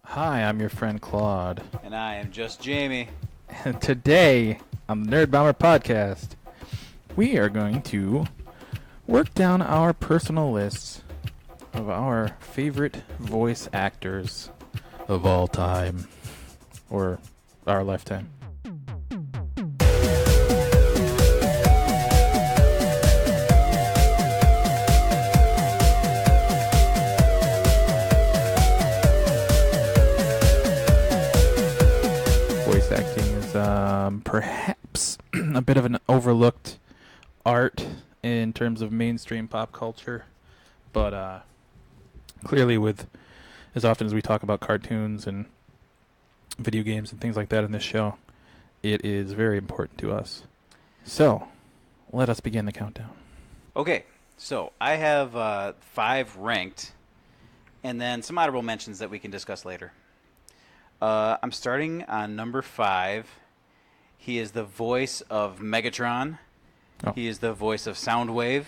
Hi, I'm your friend Claude. And I am just Jamie. And today, on the N.E.R.D.Bomber podcast, we are going to work down our personal lists of our favorite voice actors of all time. Or our lifetime. Voice acting is perhaps a bit of an overlooked art in terms of mainstream pop culture, but clearly, with as often as we talk about cartoons and video games and things like that in this show, it is very important to us. So, let us begin the countdown. Okay, so I have 5 ranked, and then some honorable mentions that we can discuss later. I'm starting on number 5. He is the voice of Megatron. Oh. He is the voice of Soundwave.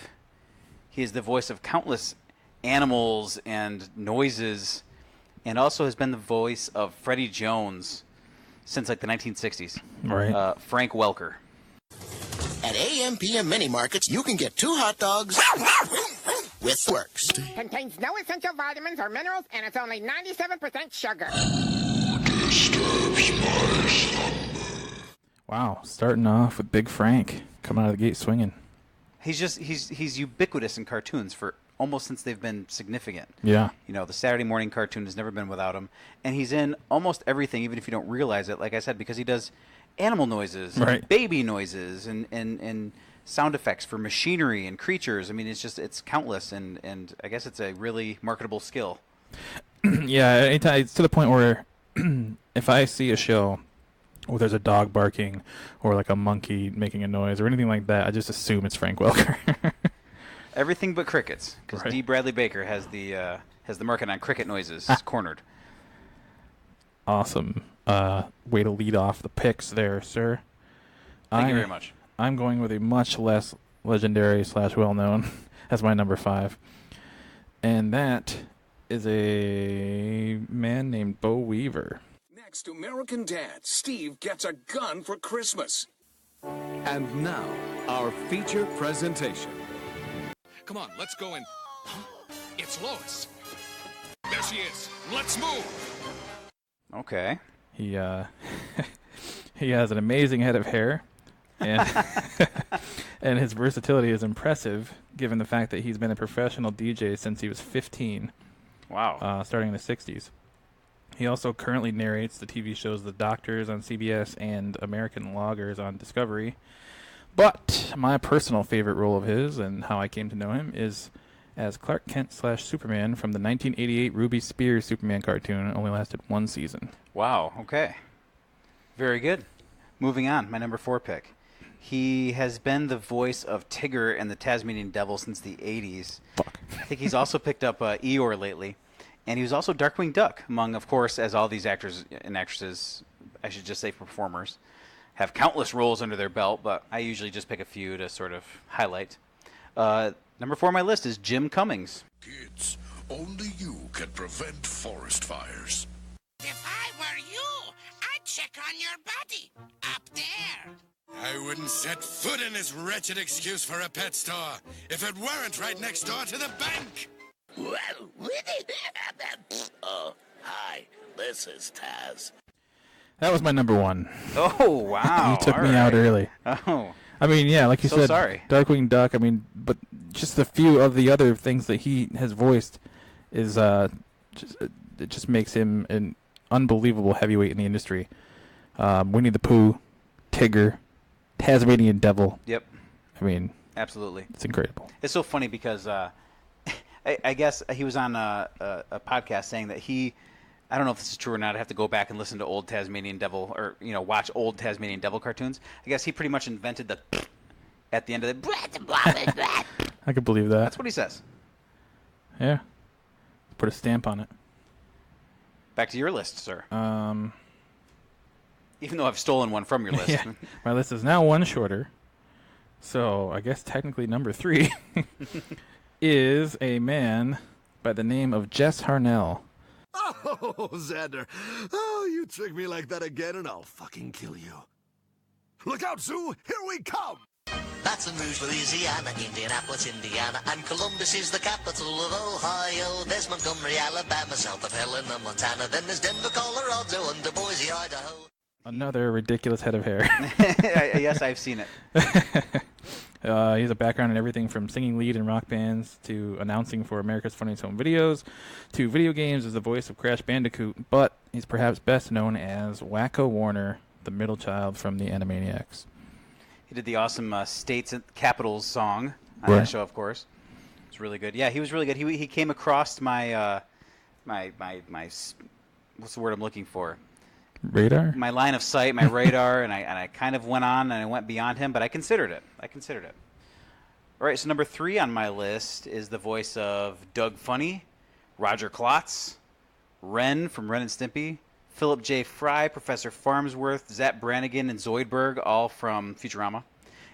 He is the voice of countless animals and noises, and also has been the voice of Freddie Jones since like the 1960s. Right. Frank Welker. At AM/PM mini markets, you can get 2 hot dogs with Works. Contains no essential vitamins or minerals, and it's only 97% sugar. Wow, starting off with Big Frank coming out of the gate swinging. He's ubiquitous in cartoons for almost since they've been significant. Yeah. You know, the Saturday morning cartoon has never been without him, and he's in almost everything, even if you don't realize it. Like I said, because he does animal noises, Right. and baby noises, and sound effects for machinery and creatures. I mean, it's countless, and I guess it's a really marketable skill. Yeah, anytime, it's to the point where if I see a show where there's a dog barking or like a monkey making a noise or anything like that, I just assume it's Frank Welker. Everything but crickets, because Right. D. Bradley Baker has the market on cricket noises cornered. Awesome. Way to lead off the picks there, sir. Thank you very much. I'm going with a much less legendary / well-known as my number 5. And that is a man named Bo Weaver. Next, American Dad, Steve gets a gun for Christmas. And now, our feature presentation. Come on, let's go in. It's Lois. There she is. Let's move. Okay. He he has an amazing head of hair, and and his versatility is impressive given the fact that he's been a professional DJ since he was 15. Wow. Starting in the 60s. He also currently narrates the TV shows The Doctors on CBS and American Loggers on Discovery. But my personal favorite role of his and how I came to know him is as Clark Kent / Superman from the 1988 Ruby Spears Superman cartoon. It only lasted 1 season. Wow, okay. Very good. Moving on, my number 4 pick. He has been the voice of Tigger and the Tasmanian Devil since the 80s. Fuck. I think he's also picked up Eeyore lately. And he was also Darkwing Duck, among, of course, as all these actors and actresses, I should just say performers, have countless roles under their belt, but I usually just pick a few to sort of highlight. Number 4 on my list is Jim Cummings. Kids, only you can prevent forest fires. If I were you, I'd check on your body. Up there. I wouldn't set foot in this wretched excuse for a pet store if it weren't right next door to the bank. Oh, hi, this is Taz. That was my number 1. Oh, wow. You took all me out right. early. Oh, I mean, yeah, like you So said, sorry. Darkwing Duck. I mean, but just a few of the other things that he has voiced is it just makes him an unbelievable heavyweight in the industry. Winnie the Pooh, Tigger, Tasmanian Devil. yep, I mean, absolutely. it's incredible. It's so funny because I guess he was on a podcast saying that I don't know if this is true or not. I have to go back and listen to old Tasmanian Devil or, watch old Tasmanian Devil cartoons. I guess he pretty much invented the at the end of the. I could believe that. That's what he says. Yeah. Put a stamp on it. Back to your list, sir. Even though I've stolen one from your list. Yeah. My list is now 1 shorter. So I guess technically number 3 is a man by the name of Jess Harnell. Oh, Oh, Xander. Oh, you trick me like that again and I'll fucking kill you. Look out, Sue! Here we come! Baton Rouge, Louisiana, Indianapolis, Indiana, and Columbus is the capital of Ohio. There's Montgomery, Alabama, south of Helena, Montana. Then there's Denver, Colorado, under Boise, Idaho. Another ridiculous head of hair. Yes, I've seen it. He has a background in everything from singing lead in rock bands to announcing for America's Funniest Home Videos to video games as the voice of Crash Bandicoot, but he's perhaps best known as Wacko Warner, the middle child from the Animaniacs. He did the awesome States and Capitals song on that show, of course. It was really good. Yeah, he was really good. He came across my what's the word I'm looking for? Radar? My line of sight, my radar, and I kind of went on and I went beyond him, but I considered it. All right, so number 3 on my list is the voice of Doug Funny, Roger Klotz, Ren from Ren and Stimpy, Philip J. Fry, Professor Farnsworth, Zap Brannigan, and Zoidberg, all from Futurama.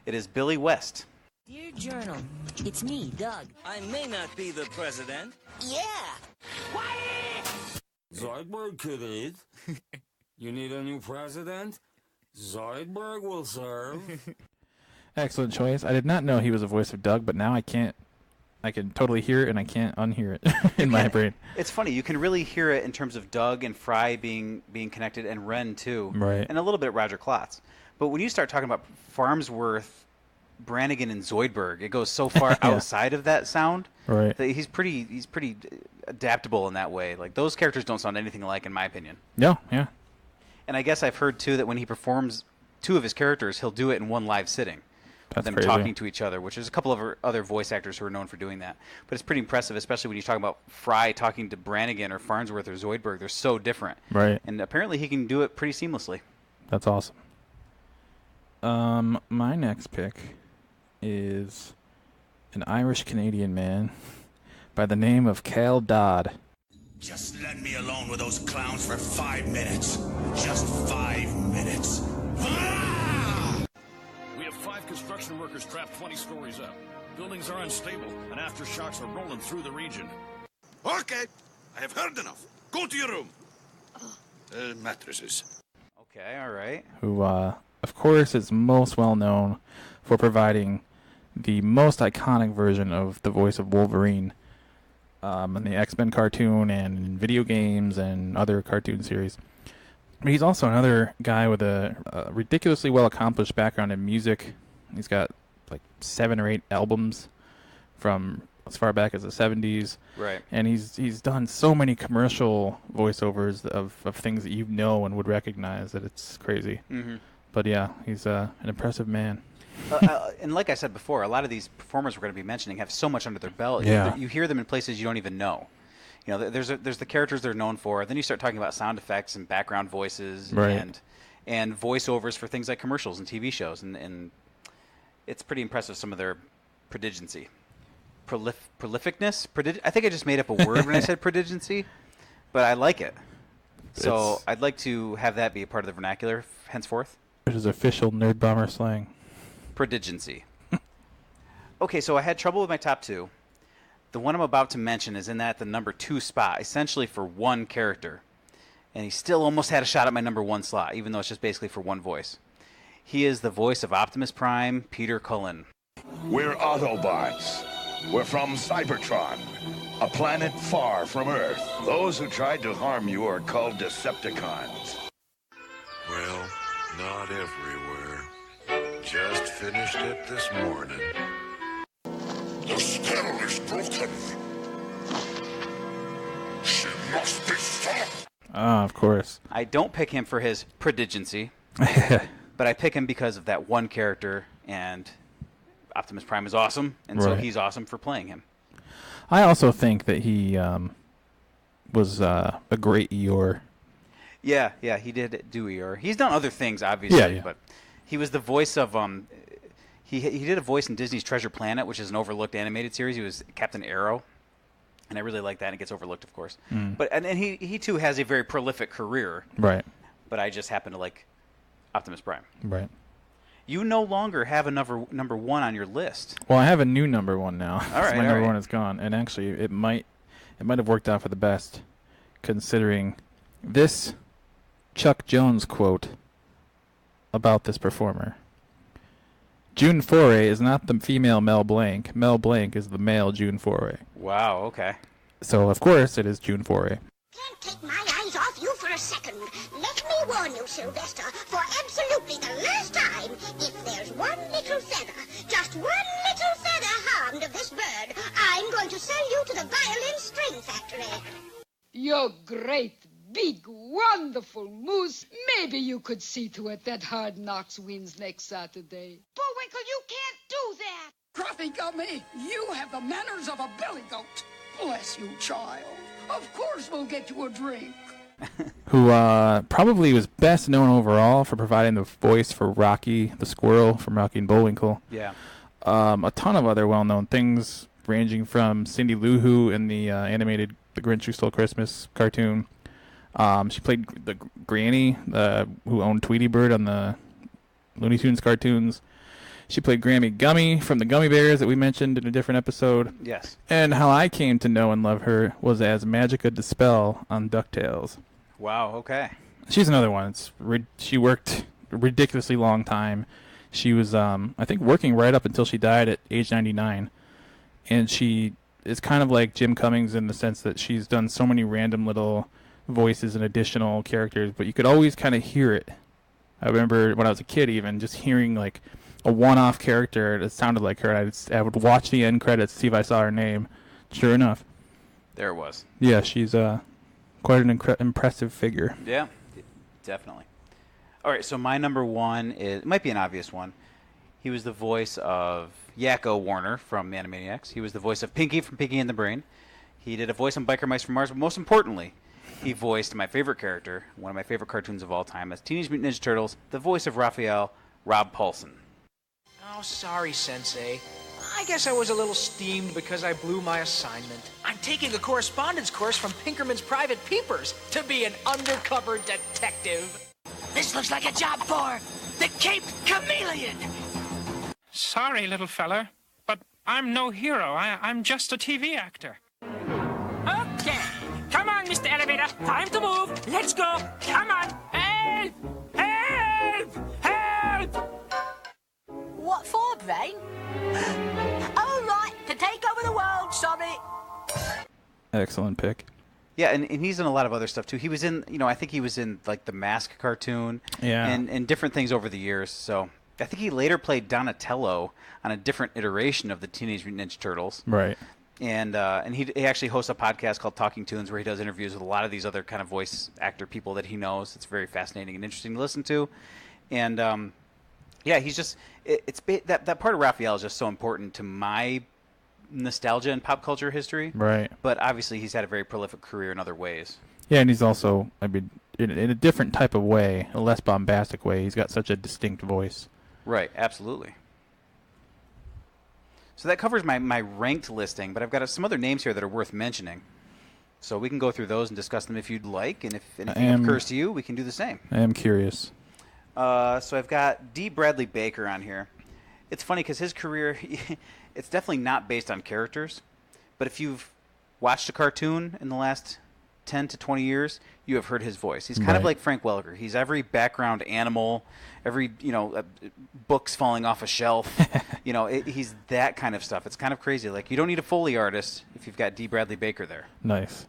It is Billy West. Dear Journal, it's me, Doug. I may not be the president. Yeah. Zoidberg could eat. You need a new president? Zoidberg will serve. Excellent choice. I did not know he was the voice of Doug, but now I can totally hear it and I can't unhear it in my brain. It's funny. You can really hear it in terms of Doug and Fry being connected, and Ren too, right? And a little bit Roger Klotz. But when you start talking about Farnsworth, Brannigan, and Zoidberg, it goes so far outside of that sound. Right. That he's pretty adaptable in that way. Like, those characters don't sound anything alike, in my opinion. No, yeah. And I guess I've heard too that when he performs 2 of his characters, he'll do it in one live sitting. That's them crazy. Talking to each other, which there's a couple of other voice actors who are known for doing that. But it's pretty impressive, especially when you talk about Fry talking to Brannigan or Farnsworth or Zoidberg. They're so different. Right. And apparently he can do it pretty seamlessly. That's awesome. My next pick is an Irish-Canadian man by the name of Cal Dodd. Just let me alone with those clowns for 5 minutes. Just 5 minutes. We have 5 construction workers trapped 20 stories up. Buildings are unstable, and aftershocks are rolling through the region. Okay, I have heard enough. Go to your room. Mattresses. Okay, all right. Who, of course, is most well known for providing the most iconic version of the voice of Wolverine in the X-Men cartoon and in video games and other cartoon series. But he's also another guy with a ridiculously well-accomplished background in music. He's got like 7 or 8 albums from as far back as the 70s. Right. And he's done so many commercial voiceovers of things that you know and would recognize that it's crazy. Mm-hmm. But yeah, he's an impressive man. And like I said before, a lot of these performers we're going to be mentioning have so much under their belt. Yeah. You hear them in places you don't even know. You know, there's the characters they're known for. Then you start talking about sound effects and background voices right. and voiceovers for things like commercials and TV shows. And it's pretty impressive, some of their prodigency. Prolificness? I think I just made up a word when I said prodigency, but I like it. So I'd like to have that be a part of the vernacular henceforth. It is official N.E.R.D.Bomber slang. Prodigency. Okay, so I had trouble with my top 2. The one I'm about to mention is in the number 2 spot, essentially for one character. And he still almost had a shot at my number 1 slot, even though it's just basically for one voice. He is the voice of Optimus Prime, Peter Cullen. We're Autobots. We're from Cybertron, a planet far from Earth. Those who tried to harm you are called Decepticons. Well, not everywhere. Just finished it this morning. The spell is broken. She must be stopped. Ah, of course. I don't pick him for his prodigency, but I pick him because of that one character, and Optimus Prime is awesome, and so he's awesome for playing him. I also think that he was a great Eeyore. Yeah, he did do Eeyore. He's done other things, obviously, but he was the voice of he did a voice in Disney's Treasure Planet, which is an overlooked animated series. He was Captain Arrow, and I really like that. And it gets overlooked, of course. But and he too has a very prolific career. Right. But I just happen to like Optimus Prime. Right. You no longer have a number 1 on your list. Well, I have a new number 1 now. All right, my number 1 is gone, and actually, it might have worked out for the best, considering this Chuck Jones quote about this performer. June Foray is not the female Mel Blanc. Mel Blanc is the male June Foray. Wow, okay. So, of course, it is June Foray. Can't take my eyes off you for a second. Let me warn you, Sylvester, for absolutely the last time, if there's one little feather, just one little feather harmed of this bird, I'm going to sell you to the violin string factory. You're great, big, wonderful moose. Maybe you could see to it that Hard Knocks wins next Saturday. Bullwinkle, you can't do that. Cruffy Gummy, you have the manners of a billy goat. Bless you, child. Of course we'll get you a drink. Who probably was best known overall for providing the voice for Rocky the Squirrel from Rocky and Bullwinkle. Yeah. A ton of other well-known things, ranging from Cindy Lou Who in the animated The Grinch Who Stole Christmas cartoon. She played the Granny, who owned Tweety Bird on the Looney Tunes cartoons. She played Grammy Gummy from the Gummy Bears that we mentioned in a different episode. Yes. And how I came to know and love her was as Magica Dispel on DuckTales. Wow, okay. She's another one. She worked a ridiculously long time. She was, I think, working right up until she died at age 99. And she is kind of like Jim Cummings in the sense that she's done so many random little voices and additional characters, but you could always kind of hear it. I remember when I was a kid even just hearing like a one-off character that sounded like her. I would watch the end credits to see if I saw her name. Sure enough. There it was. Yeah, she's quite an impressive figure. Yeah, definitely. All right, so my number one it might be an obvious one. He was the voice of Yakko Warner from Animaniacs. He was the voice of Pinky from Pinky and the Brain. He did a voice on Biker Mice from Mars, but most importantly, he voiced my favorite character, one of my favorite cartoons of all time, as Teenage Mutant Ninja Turtles, the voice of Raphael, Rob Paulson. Oh, sorry, Sensei. I guess I was a little steamed because I blew my assignment. I'm taking a correspondence course from Pinkerman's Private Peepers to be an undercover detective. This looks like a job for the Cape Chameleon. Sorry, little fella, but I'm no hero. I'm just a TV actor. Okay. Come on, Mr. Elevator. Time to move. Let's go. Come on. Help! Help! Help! What for, Brain? All right, to take over the world, sorry. Excellent pick. Yeah, and he's in a lot of other stuff too. He was in, I think he was in like the Mask cartoon, yeah, and different things over the years. So I think he later played Donatello on a different iteration of the Teenage Mutant Ninja Turtles. Right. And he actually hosts a podcast called Talking Tunes where he does interviews with a lot of these other kind of voice actor people that he knows. It's very fascinating and interesting to listen to. And yeah, he's just that part of Raphael is just so important to my nostalgia and pop culture history. Right. But obviously he's had a very prolific career in other ways. Yeah, and he's also, I mean, in a different type of way, a less bombastic way. He's got such a distinct voice. Right, absolutely. So that covers my ranked listing, but I've got some other names here that are worth mentioning. So we can go through those and discuss them if you'd like, and if anything occurs to you, we can do the same. I am curious. So I've got D. Bradley Baker on here. It's funny because his career, it's definitely not based on characters, but if you've watched a cartoon in the last 10 to 20 years, you have heard his voice. He's kind of like Frank Welker. He's every background animal, every, books falling off a shelf. He's that kind of stuff. It's kind of crazy. Like, you don't need a Foley artist if you've got D. Bradley Baker there. Nice.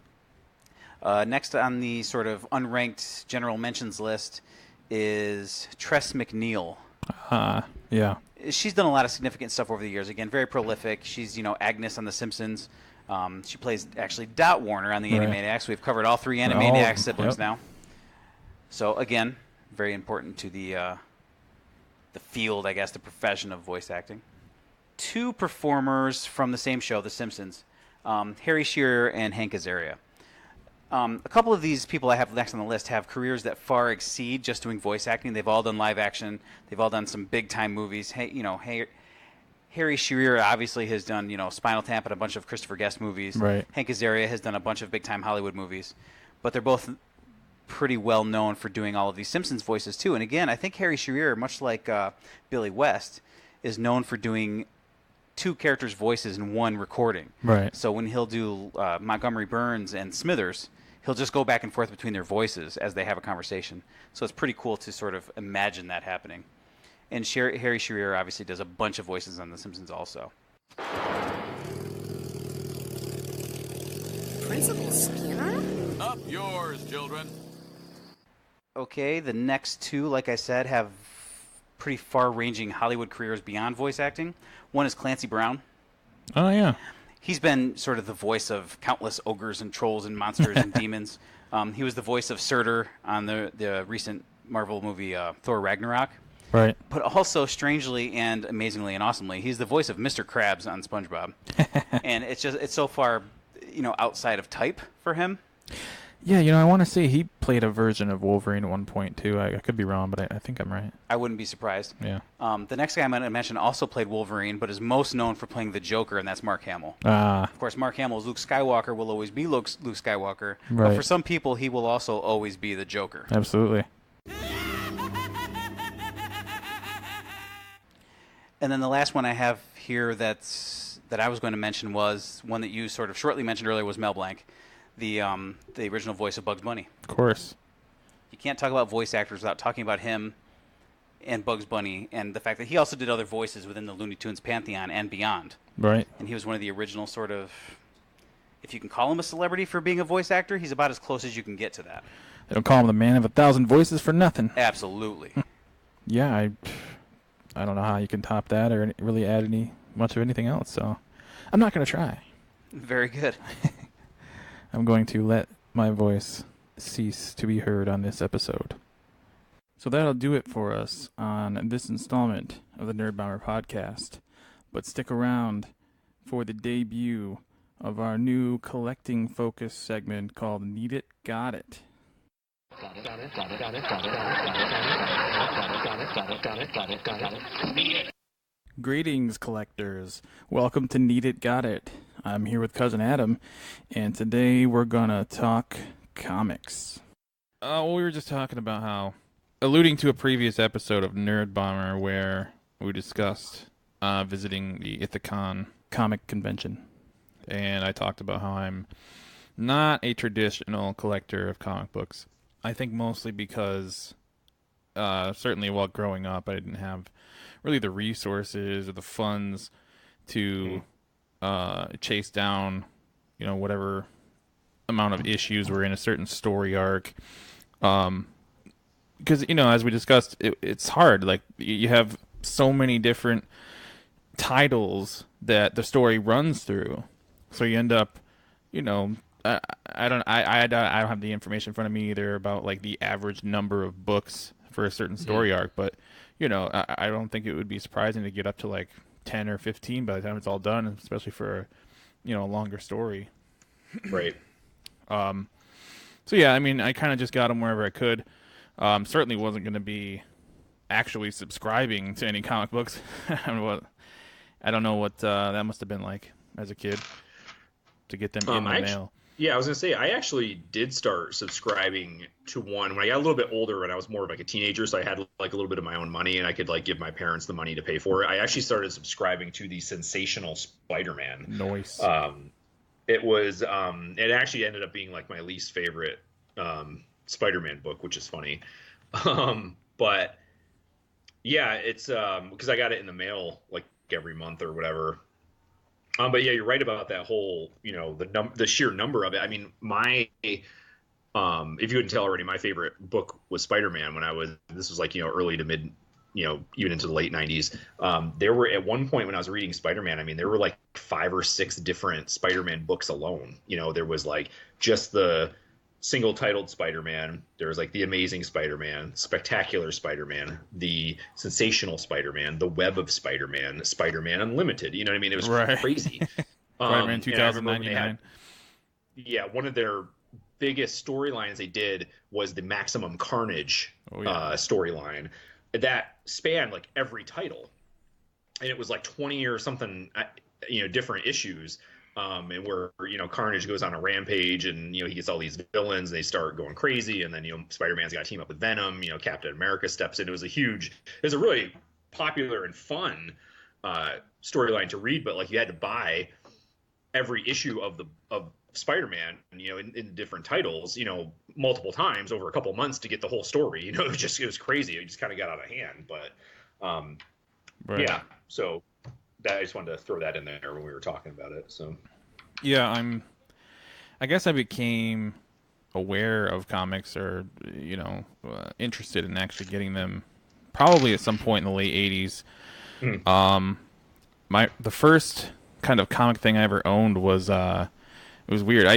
Next on the sort of unranked general mentions list is Tress MacNeille. Yeah. She's done a lot of significant stuff over the years. Again, very prolific. She's, Agnes on The Simpsons. She plays, actually, Dot Warner on the Animaniacs. We've covered all three Animaniacs siblings now. So, again, very important to the field, I guess, the profession of voice acting. Two performers from the same show, The Simpsons, Harry Shearer and Hank Azaria. A couple of these people I have next on the list have careers that far exceed just doing voice acting. They've all done live action. They've all done some big-time movies. Harry Shearer obviously has done, Spinal Tap and a bunch of Christopher Guest movies. Right. Hank Azaria has done a bunch of big-time Hollywood movies. But they're both pretty well known for doing all of these Simpsons voices, too. And again, I think Harry Shearer, much like Billy West, is known for doing two characters' voices in one recording. Right. So when he'll do Montgomery Burns and Smithers, he'll just go back and forth between their voices as they have a conversation. So it's pretty cool to sort of imagine that happening. And Harry Shearer obviously does a bunch of voices on The Simpsons also. Principal Skinner? Up yours, children. Okay, the next two, like I said, have pretty far-ranging Hollywood careers beyond voice acting. One is Clancy Brown. Oh, yeah. He's been sort of the voice of countless ogres and trolls and monsters and demons. He was the voice of Surtur on the recent Marvel movie Thor Ragnarok. Right. But also, strangely and amazingly and awesomely, he's the voice of Mr. Krabs on SpongeBob. And it's so far, outside of type for him. Yeah, I want to say he played a version of Wolverine at one point, too. I could be wrong, but I think I'm right. I wouldn't be surprised. Yeah. The next guy I'm going to mention also played Wolverine, but is most known for playing the Joker, and that's Mark Hamill. Of course, Mark Hamill is Luke Skywalker, will always be Luke Skywalker. Right. But for some people, he will also always be the Joker. Absolutely. And then the last one I have here that I was going to mention was one that you sort of shortly mentioned earlier was Mel Blanc, the original voice of Bugs Bunny. Of course. You can't talk about voice actors without talking about him and Bugs Bunny and the fact that he also did other voices within the Looney Tunes pantheon and beyond. Right. And he was one of the original sort of, if you can call him a celebrity for being a voice actor, he's about as close as you can get to that. They don't call him the man of 1,000 voices for nothing. Absolutely. Yeah, I don't know how you can top that or really add much of anything else, so I'm not going to try. Very good. I'm going to let my voice cease to be heard on this episode. So that'll do it for us on this installment of the N.E.R.D.Bomber podcast. But stick around for the debut of our new collecting focus segment called Need It, Got It. Greetings, collectors. Welcome to Need It, Got It. I'm here with Cousin Adam, and today we're gonna talk comics. We were just talking about how, alluding to a previous episode of N.E.R.D.Bomber where we discussed visiting the Ithacon comic convention, and I talked about how I'm not a traditional collector of comic books. I think mostly because, certainly while growing up, I didn't have really the resources or the funds to chase down, whatever amount of issues were in a certain story arc. Because, as we discussed, it's hard. Like, you have so many different titles that the story runs through. So you end up, I don't have the information in front of me either about like the average number of books for a certain story arc, but I don't think it would be surprising to get up to like 10 or 15 by the time it's all done, especially for a longer story. Right. So yeah, I mean, I kind of just got them wherever I could. Certainly wasn't going to be actually subscribing to any comic books. I don't know what that must have been like as a kid to get them in the mail. Yeah, I was going to say, I actually did start subscribing to one when I got a little bit older and I was more of like a teenager, so I had like a little bit of my own money and I could like give my parents the money to pay for it. I actually started subscribing to the Sensational Spider-Man. Nice. It actually ended up being like my least favorite Spider-Man book, which is funny. But yeah, it's because I got it in the mail like every month or whatever. But yeah, you're right about that whole, the sheer number of it. I mean, if you couldn't tell already, my favorite book was Spider-Man this was like, early to mid, even into the late 90s. There were at one point when I was reading Spider-Man, I mean, there were like 5 or 6 different Spider-Man books alone. There was like just the single titled Spider-Man. There was like the Amazing Spider-Man, Spectacular Spider-Man, the Sensational Spider-Man, the Web of Spider-Man, Spider-Man Unlimited. You know what I mean? It was crazy. Spider-Man 2099. Yeah, one of their biggest storylines they did was the Maximum Carnage storyline that spanned like every title, and it was like 20 or something, different issues. And where, Carnage goes on a rampage and, he gets all these villains, they start going crazy. And then, Spider-Man's got to team up with Venom, Captain America steps in. It was a really popular and fun storyline to read, but like you had to buy every issue of Spider-Man, in different titles, multiple times over a couple months to get the whole story. It was crazy. It just kind of got out of hand. But Right. yeah, so I just wanted to throw that in there when we were talking about it. So yeah, I guess I became aware of comics, or interested in actually getting them probably at some point in the late 80s. The first kind of comic thing I ever owned was it was weird.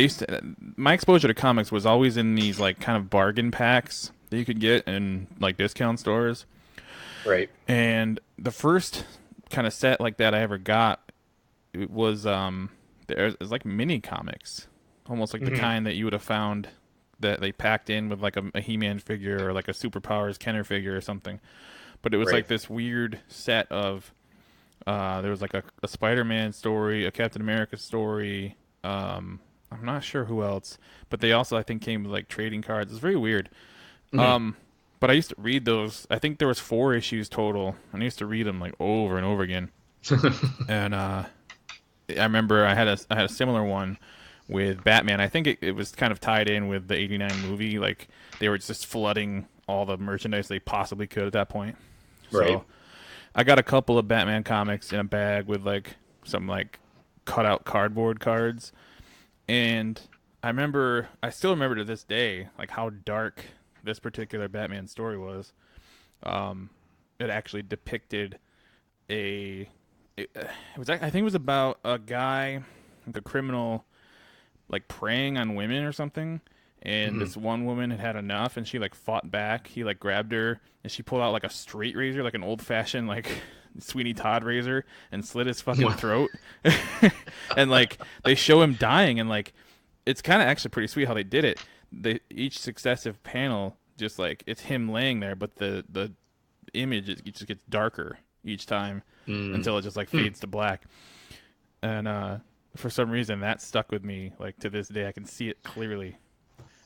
My exposure to comics was always in these like kind of bargain packs that you could get in like discount stores. Right. And the first kind of set like that I ever got, it was like mini comics, almost like the kind that you would have found that they packed in with like a He-Man figure or like a Superpowers Kenner figure or something. But it was like this weird set of there was like a Spider-Man story, a Captain America story. I'm not sure who else, but they also I think came with like trading cards. It's very weird. But I used to read those. I think there was 4 issues total, and I used to read them like over and over again. And I remember I had a similar one with Batman. I think it was kind of tied in with the '89 movie. Like they were just flooding all the merchandise they possibly could at that point. Right. So I got a couple of Batman comics in a bag with like some like cut out cardboard cards, and I still remember to this day like how dark this particular Batman story was. It actually depicted I think it was about a guy, like a criminal, like preying on women or something, and this one woman had enough, and she like fought back. He like grabbed her, and she pulled out like a straight razor, like an old fashioned like Sweeney Todd razor, and slit his fucking throat. And like they show him dying, and like it's kind of actually pretty sweet how they did it. Each successive panel just like it's him laying there, but the image it just gets darker each time until it just like fades to black. And for some reason that stuck with me like to this day. I can see it clearly.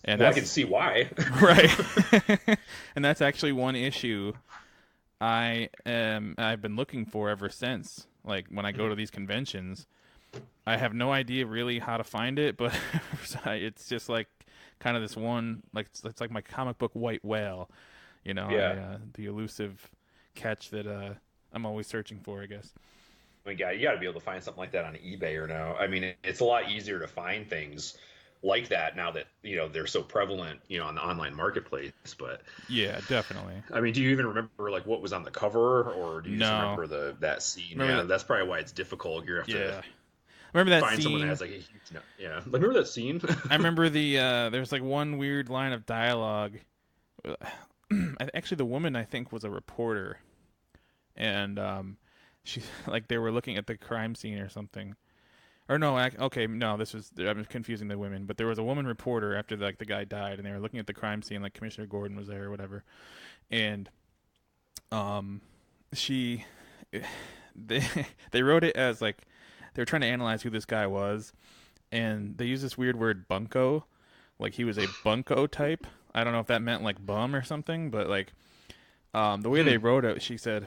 And I can see why. Right. And that's actually one issue I've been looking for ever since. Like when I go to these conventions, I have no idea really how to find it, but it's just like kind of this one, like it's like my comic book white whale, the elusive catch that I'm always searching for, I guess. I mean, God, you got to be able to find something like that on eBay or now. I mean, it's a lot easier to find things like that now that they're so prevalent, on the online marketplace. But yeah, definitely. I mean, do you even remember like what was on the cover, or do you just remember that scene? That's probably why it's difficult. You have to. Remember that find scene? Someone that has like a huge Like, remember that scene? I remember there's like one weird line of dialogue. Actually, the woman I think was a reporter, and she like they were looking at the crime scene or something. Or no, I'm confusing the women, but there was a woman reporter after like the guy died, and they were looking at the crime scene, like Commissioner Gordon was there or whatever, and they wrote it as like they were trying to analyze who this guy was, and they used this weird word bunko, like he was a bunko type. I don't know if that meant like bum or something, but like the way they wrote it, she said,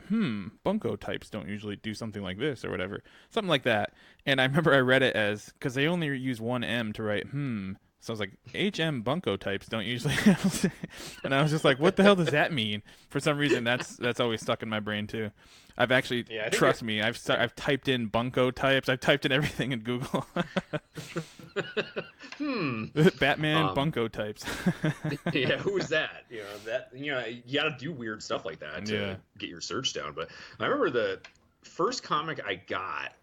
bunko types don't usually do something like this or whatever. Something like that. And I remember I read it as, because they only use one M to write So I was like, HM bunko types don't usually and I was just like, what the hell does that mean? For some reason, that's always stuck in my brain too. I've actually, trust me, I've typed in bunko types. I've typed in everything in Google. Batman bunko types. Yeah, who is that? You got to do weird stuff like that to get your search down. But I remember the first comic I got,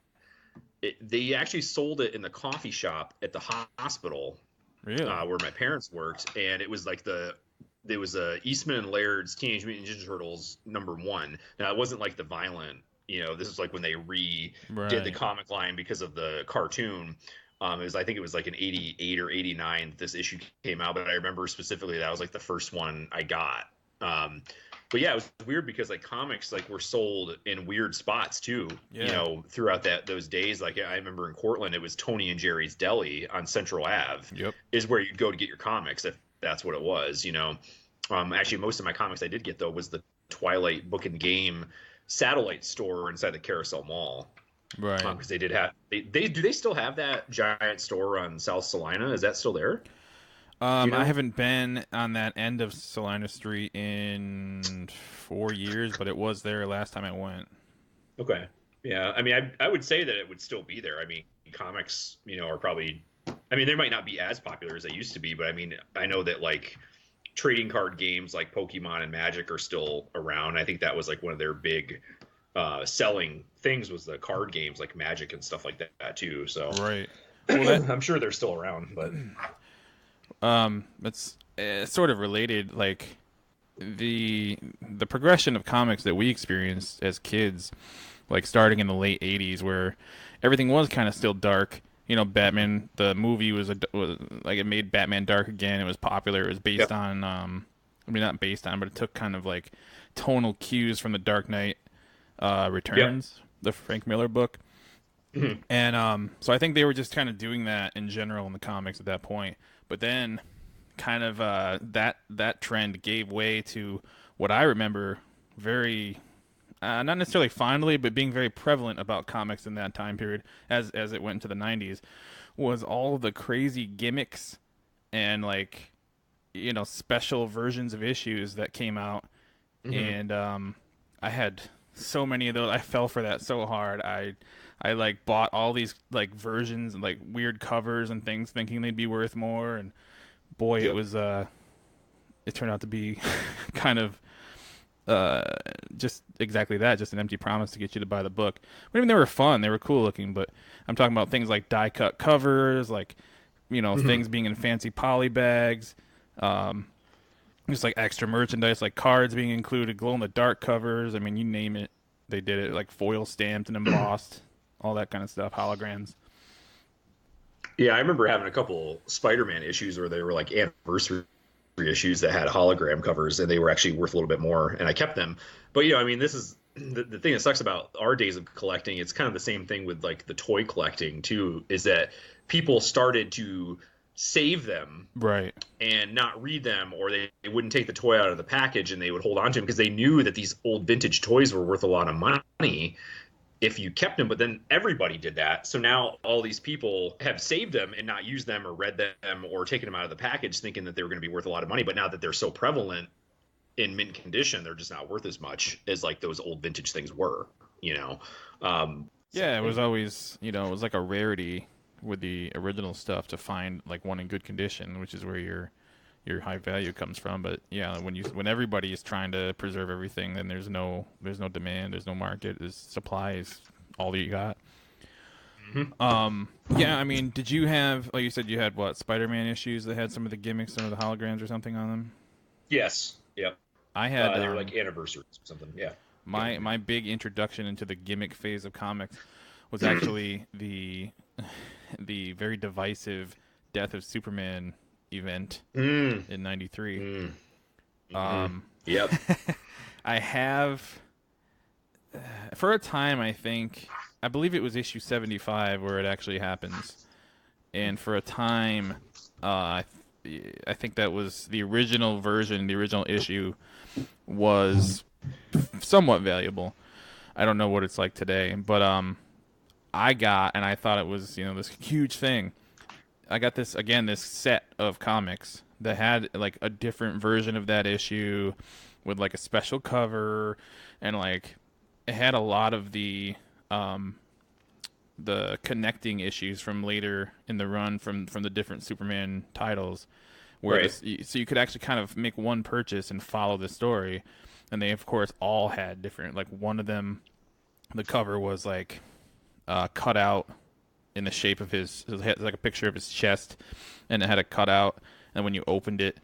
they actually sold it in the coffee shop at the hospital. Really? Where my parents worked, and it was like there was Eastman and Laird's Teenage Mutant Ninja Turtles #1. Now it wasn't like the violent, this was like when they did the comic line because of the cartoon. I think it was like in 88 or 89 this issue came out, but I remember specifically that was like the first one I got. But yeah, it was weird because like comics like were sold in weird spots too. Throughout those days. Like I remember in Cortland, it was Tony and Jerry's Deli on Central Ave. Yep. Is where you'd go to get your comics if that's what it was. Actually, most of my comics I did get though was the Twilight Book and Game satellite store inside the Carousel Mall. Right. Because they did have they still have that giant store on South Salina? Is that still there? You know? I haven't been on that end of Salina Street in 4 years, but it was there last time I went. Okay. Yeah. I mean, I would say that it would still be there. I mean, comics, are probably. I mean, they might not be as popular as they used to be, but I mean, I know that like trading card games like Pokemon and Magic are still around. I think that was like one of their big selling things was the card games like Magic and stuff like that too. So right. Well, I'm sure they're still around, but it's sort of related. Like the progression of comics that we experienced as kids, like starting in the late '80s, where everything was kind of still dark. Batman, the movie was like it made Batman dark again. It was popular. It was based on, I mean, not based on, but it took kind of like tonal cues from the Dark Knight Returns, the Frank Miller book. Mm-hmm. And so I think they were just kind of doing that in general in the comics at that point. But then kind of that trend gave way to what I remember very not necessarily fondly, but being very prevalent about comics in that time period as it went into the 90s, was all the crazy gimmicks and like, special versions of issues that came out. Mm-hmm. And I had so many of those. I fell for that so hard. I like bought all these like versions and like weird covers and things thinking they'd be worth more. And boy, it was, it turned out to be kind of, just exactly that, just an empty promise to get you to buy the book. I mean, they were fun, they were cool looking, but I'm talking about things like die cut covers, like things being in fancy poly bags, just like extra merchandise, like cards being included, glow in the dark covers. I mean, you name it, they did it, like foil stamped and embossed, all that kind of stuff, holograms. Yeah, I remember having a couple Spider-Man issues where they were like anniversary issues that had hologram covers, and they were actually worth a little bit more, and I kept them. But I mean, this is the thing that sucks about our days of collecting. It's kind of the same thing with like the toy collecting too, is that people started to save them, right, and not read them, or they wouldn't take the toy out of the package and they would hold on to them because they knew that these old vintage toys were worth a lot of money if you kept them. But then everybody did that, so now all these people have saved them and not used them or read them or taken them out of the package thinking that they were going to be worth a lot of money. But now that they're so prevalent in mint condition, they're just not worth as much as like those old vintage things were. Yeah, it was always, it was like a rarity with the original stuff to find like one in good condition, which is where your high value comes from. But when everybody is trying to preserve everything, then there's no demand, there's no market, there's supply is all that you got. Mm-hmm. I mean, did you have, like you said, you had what, Spider-Man issues that had some of the gimmicks, some of the holograms or something on them? Yes. Yep. I had they were like anniversaries or something. Yeah. My big introduction into the gimmick phase of comics was actually the very divisive Death of Superman event in '93. Yep. I have for a time, I believe it was issue 75 where it actually happens, and for a time I think that was the original version, the original issue was somewhat valuable. I don't know what it's like today, but I got, and I thought it was, this huge thing. I got this set of comics that had like a different version of that issue with like a special cover, and like it had a lot of the connecting issues from later in the run from the different Superman titles, where so you could actually kind of make one purchase and follow the story. And they of course all had different, like one of them, the cover was like cut out in the shape of it had like a picture of his chest, and it had a cutout, and when you opened it,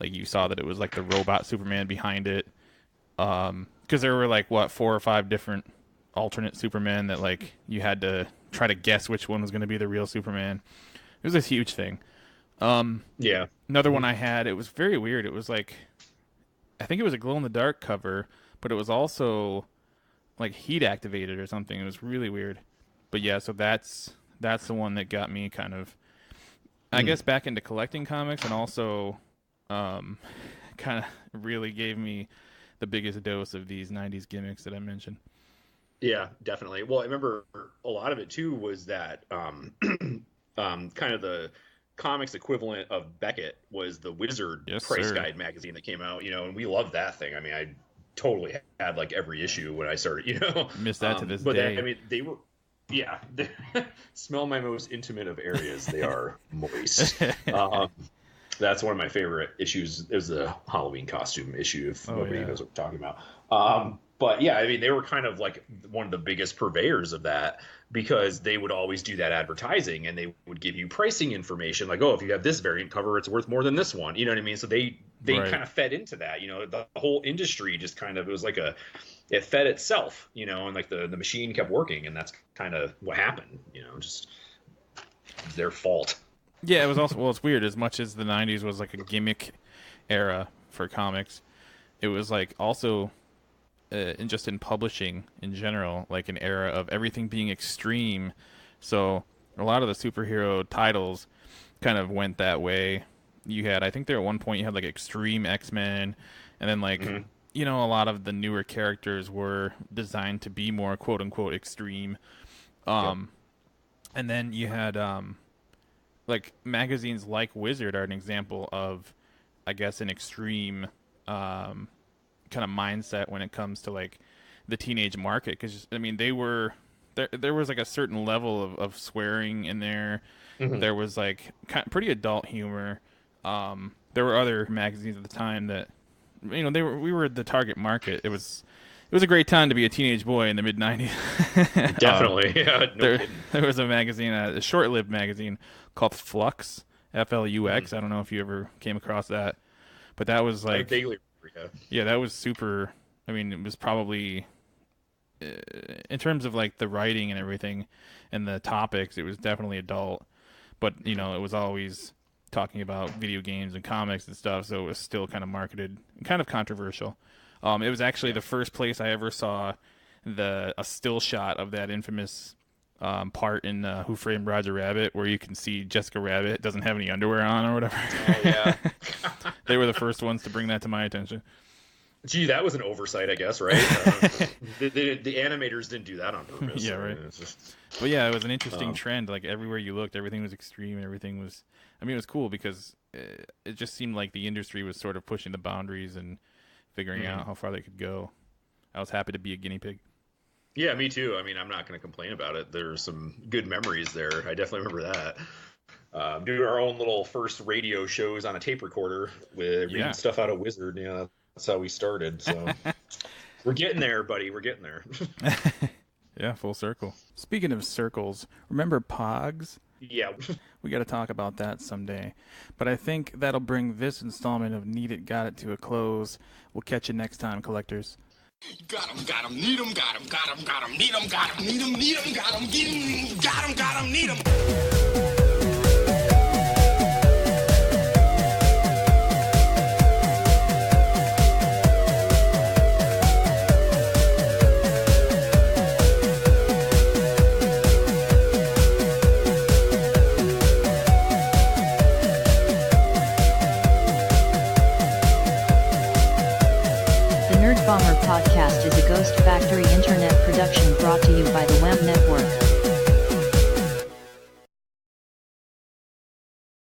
like you saw that it was like the robot Superman behind it, because there were like 4 or 5 different alternate Superman that like you had to try to guess which one was going to be the real Superman. It was a huge thing. Another one I had, it was very weird. It was like, I think it was a glow in the dark cover, but it was also like heat activated or something. It was really weird. But yeah, so that's the one that got me kind of, I guess, back into collecting comics, and also kind of really gave me the biggest dose of these 90s gimmicks that I mentioned. Yeah, definitely. Well, I remember a lot of it too was that kind of the comics equivalent of Beckett was the Wizard Price Guide magazine that came out, and we loved that thing. I mean, I totally had like every issue when I started, Missed that to this but day. I mean, they were, they smell my most intimate of areas. They are moist. That's one of my favorite issues. It was the Halloween costume issue, if nobody knows what we're talking about. But yeah, I mean, they were kind of like one of the biggest purveyors of that because they would always do that advertising and they would give you pricing information like, oh, if you have this variant cover, it's worth more than this one. You know what I mean? So they kind of fed into that, the whole industry just kind of, it was like it fed itself, and like the machine kept working, and that's kind of what happened, just their fault. Yeah, it was also, well, it's weird. As much as the 90s was like a gimmick era for comics, it was like also, just in publishing in general, like an era of everything being extreme. So a lot of the superhero titles kind of went that way. You had, I think there at one point you had like Extreme X-Men, and then like, a lot of the newer characters were designed to be more quote unquote extreme. And then you had, like magazines like Wizard are an example of, I guess, an extreme kind of mindset when it comes to like the teenage market, because I mean they were there was like a certain level of swearing in there. There was like pretty adult humor. There were other magazines at the time that we were the target market. It was a great time to be a teenage boy in the mid 90s. Definitely. Yeah, there was a magazine, a short-lived magazine called Flux, Flux. I don't know if you ever came across that, but that was like that was super. I mean, it was probably in terms of like the writing and everything and the topics, it was definitely adult, but it was always talking about video games and comics and stuff, so it was still kind of marketed, kind of controversial. It was actually the first place I ever saw a still shot of that infamous part in Who Framed Roger Rabbit, where you can see Jessica Rabbit doesn't have any underwear on or whatever. Oh, yeah. They were the first ones to bring that to my attention. Gee, that was an oversight, I guess, right? The animators didn't do that on purpose. Yeah, right. But yeah, it was an interesting trend. Like everywhere you looked, everything was extreme, and everything was. I mean, it was cool because it just seemed like the industry was sort of pushing the boundaries and figuring out how far they could go. I was happy to be a guinea pig. Yeah, me too. I mean, I'm not going to complain about it. There's some good memories there. I definitely remember that. Doing our own little first radio shows on a tape recorder with reading stuff out of Wizard. Yeah, that's how we started. So we're getting there, buddy. We're getting there. Yeah, full circle. Speaking of circles, remember Pogs? Yeah. We got to talk about that someday. But I think that'll bring this installment of Need It, Got It to a close. We'll catch you next time, collectors. Got 'em, need 'em, got 'em, need 'em, got 'em, need 'em, need 'em, got 'em, got 'em, need 'em. The N.E.R.D.Bomber podcast is a Ghost Factory internet production brought to you by the WAM Network.